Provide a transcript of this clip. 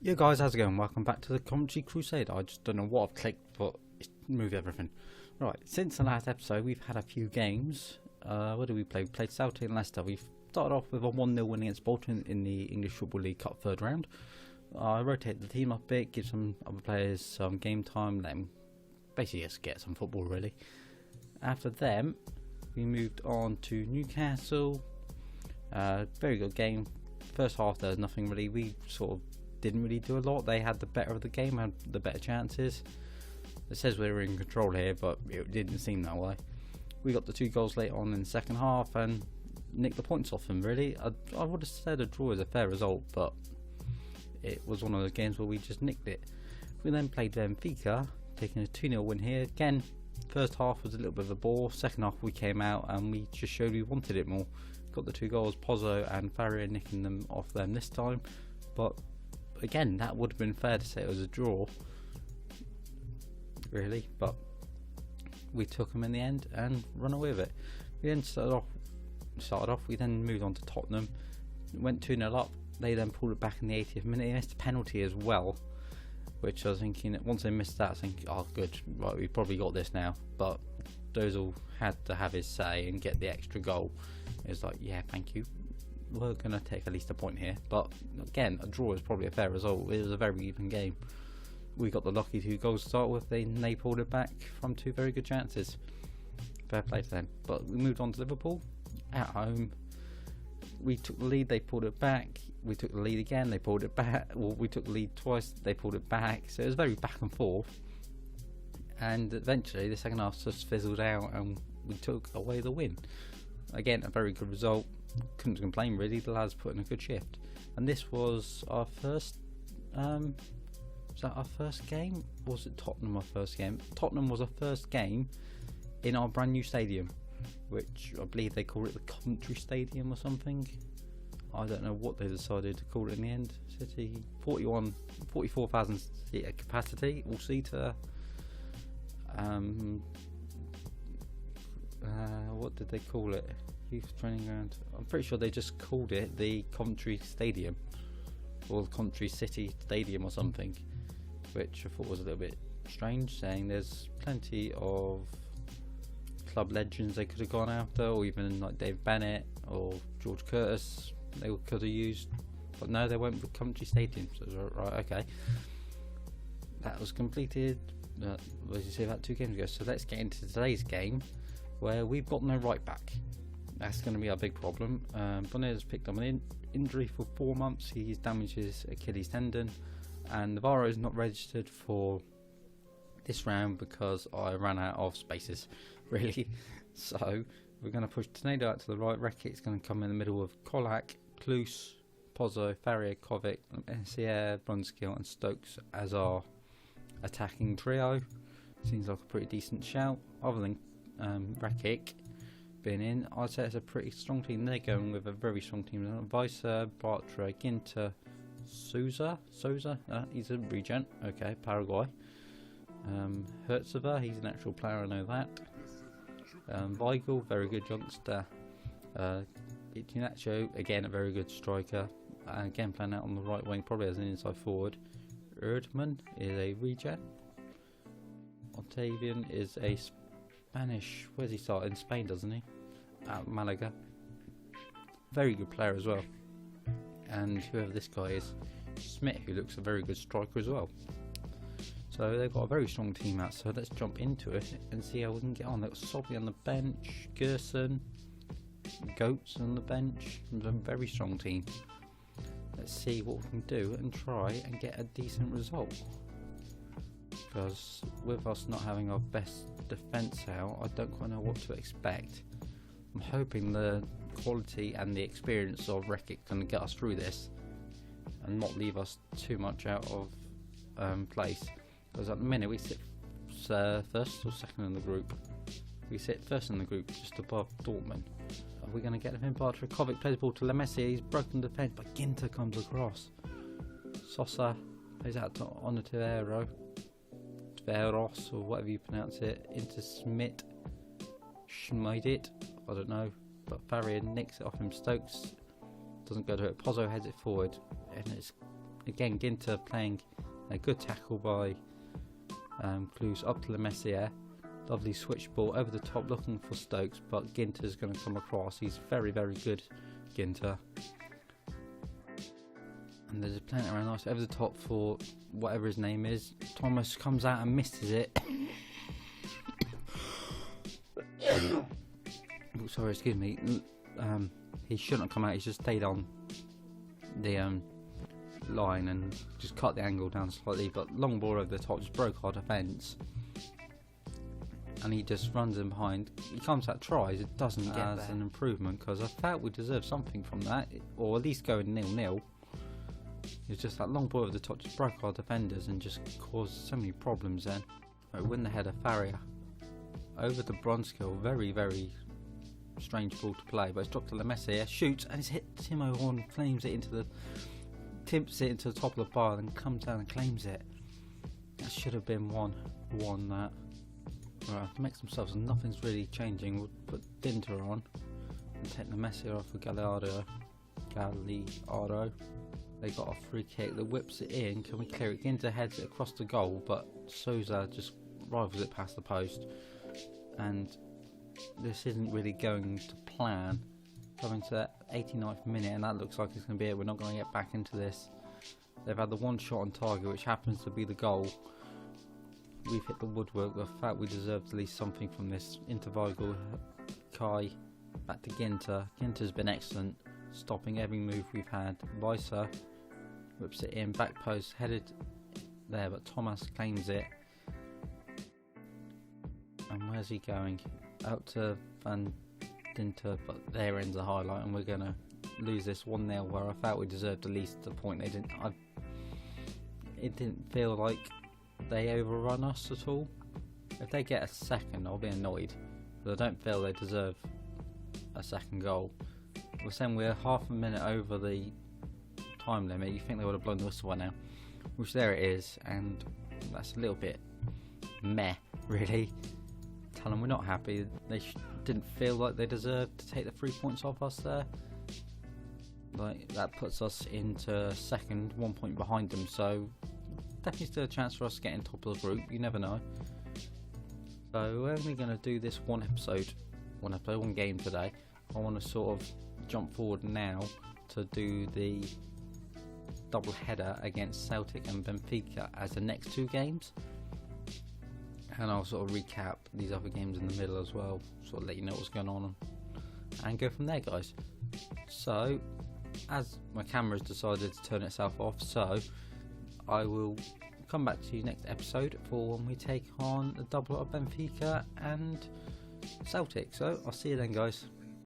Yeah guys, how's it going? Welcome back to the Coventry Crusade. I just don't know what I've clicked, but it's moved everything. Right, since the last episode we've had a few games. What did we play? We played Celtic and Leicester. We've started off with a 1-0 win against Bolton in the English Football League Cup third round. I rotate the team up a bit, give some other players some game time, let them basically just get some football really. After them, we moved on to Newcastle. Very good game. First half there was nothing really. We sort of didn't really do a lot. They had the better of the game, had the better chances. It says we were in control here, but it didn't seem that way. We got the 2 goals late on in the second half and nicked the points off them really. I would have said a draw is a fair result, but it was one of those games where we just nicked it. We then played Benfica, taking a 2-0 win here. Again, first half was a little bit of a bore. Second half we came out and we just showed we wanted it more. Got the 2 goals, Pozzo and Farrier nicking them off them this time. But again, that would have been fair to say it was a draw, really, but we took them in the end and run away with it. We then started off. We then moved on to Tottenham, went 2-0 up. They then pulled it back in the 80th minute. They missed a penalty as well, which I was thinking, once they missed that, I was thinking, oh good, right, we probably got this now. But Dozal had to have his say and get the extra goal. It was like, yeah, thank you, we're going to take at least a point here. But again, a draw is probably a fair result. It was a very even game. We got the lucky 2 goals to start with. They pulled it back from 2 very good chances. Fair play to them. But we moved on to Liverpool at home. We took the lead, they pulled it back. We took the lead again, they pulled it back. Well, we took the lead twice, they pulled it back. So it was very back and forth. And eventually the second half just fizzled out and we took away the win. Again, a very good result. Couldn't complain really. The lads put in a good shift. And this was our first was that our first game? Or was it Tottenham our first game? Tottenham was our first game in our brand new stadium, which I believe they call it the Coventry Stadium or something. I don't know what they decided to call it in the end. City 44,000 seater capacity, all seater. What did they call it? Youth training ground. I'm pretty sure they just called it the Coventry Stadium or the Coventry City Stadium or something, which I thought was a little bit strange, saying there's plenty of club legends they could have gone after, or even like Dave Bennett or George Curtis they could have used, but no, they went with Coventry Stadium. So it was right, okay, that was completed what did you say, about 2 games ago. So let's get into today's game, where we've got no right back. That's going to be our big problem. Bonner's picked up an injury for 4 months. He's damaged his Achilles tendon, and Navarro is not registered for this round because I ran out of spaces, really. So we're going to push Tornado out to the right. Reckitt's going to come in the middle of Kolak, Klus, Pozzo, Farrier, Kovic, Essier, Brunskill and Stokes as our attacking trio. Seems like a pretty decent shout. Other than Reckitt being in, I'd say it's a pretty strong team. They're going with a very strong team. Weiser, Bartra, Ginter, Souza, he's a regent, okay, Paraguay. Hertzova, he's an actual player, I know that. Weigel, very good youngster. Ignaccio, again a very good striker. Again playing out on the right wing, probably as an inside forward. Erdmann is a regen. Octavian is a Spanish, where's he start? In Spain, doesn't he? At Malaga. Very good player as well. And whoever this guy is, Smith, who looks a very good striker as well. So they've got a very strong team out, so let's jump into it and see how we can get on. They've got Sobby on the bench, Gerson, Goats on the bench. It's a very strong team. Let's see what we can do and try and get a decent result. Because with us not having our best defence out, I don't quite know what to expect. I'm hoping the quality and the experience of Reckitt can get us through this and not leave us too much out of place. Because at the minute we sit first or second in the group. We sit first in the group, just above Dortmund. Are we going to get him in? Bartra? Kovic plays the ball to Lemessi. He's broken the defence, but Ginter comes across. Sosa plays out to Onatero, Tveros, or whatever you pronounce it, into Schmidt. Schmidit, I don't know, but Farrier nicks it off him. Stokes doesn't go to it. Pozzo heads it forward, and again, Ginter playing a good tackle by Clues up to Le Messier. Lovely switch ball over the top looking for Stokes, but Ginter's going to come across. He's very, very good, Ginter. And they're just playing it around nice over the top for whatever his name is. Thomas comes out and misses it. Oh, sorry, excuse me. He shouldn't have come out. He's just stayed on the line and just cut the angle down slightly. But long ball over the top just broke our defence. And he just runs in behind. He comes out, tries. It doesn't get as an improvement, because I felt we deserved something from that, or at least going 0-0. It's just that long ball over the top just broke our defenders and just caused so many problems then. Right, win the header, Farrier over the Bronskill. Very, very strange ball to play, but it's dropped to Le Messier, shoots, and it's hit Timo Horn, tips it into the top of the bar, and comes down and claims it. That should have been 1-1 that. Right, to make themselves, nothing's really changing. We'll put Dinter on and take the Messier off for Gallardo. They got a free kick that whips it in. Can we clear it? Ginter heads it across the goal, but Souza just rivals it past the post. And this isn't really going to plan. Coming to that 89th minute, and that looks like it's going to be it. We're not going to get back into this. They've had the one shot on target, which happens to be the goal. We've hit the woodwork. I felt we deserved at least something from this. Into Weigl, Kai, back to Ginter. Ginter's been excellent, stopping every move we've had. Weiser whips it in, back post, headed there, but Thomas claims it. And where's he going? Out to Van Dinter, but there ends the highlight, and we're going to lose this 1-0, where I felt we deserved at least a point. They didn't. It didn't feel like they overrun us at all. If they get a second, I'll be annoyed, but I don't feel they deserve a second goal. We're saying we're half a minute over the time limit. You think they would have blown the whistle by now, which there it is, and that's a little bit meh, really. Tell them we're not happy. They didn't feel like they deserved to take the 3 points off us there. Like, that puts us into second, 1 point behind them, so definitely still a chance for us to get in top of the group. You never know. So we're only going to do this one game today. I want to sort of jump forward now to do the double header against Celtic and Benfica as the next 2 games, and I'll sort of recap these other games in the middle as well, sort of let you know what's going on and go from there, guys. So as my camera's decided to turn itself off, so I will come back to you next episode for when we take on the double of Benfica and Celtic. So I'll see you then, guys.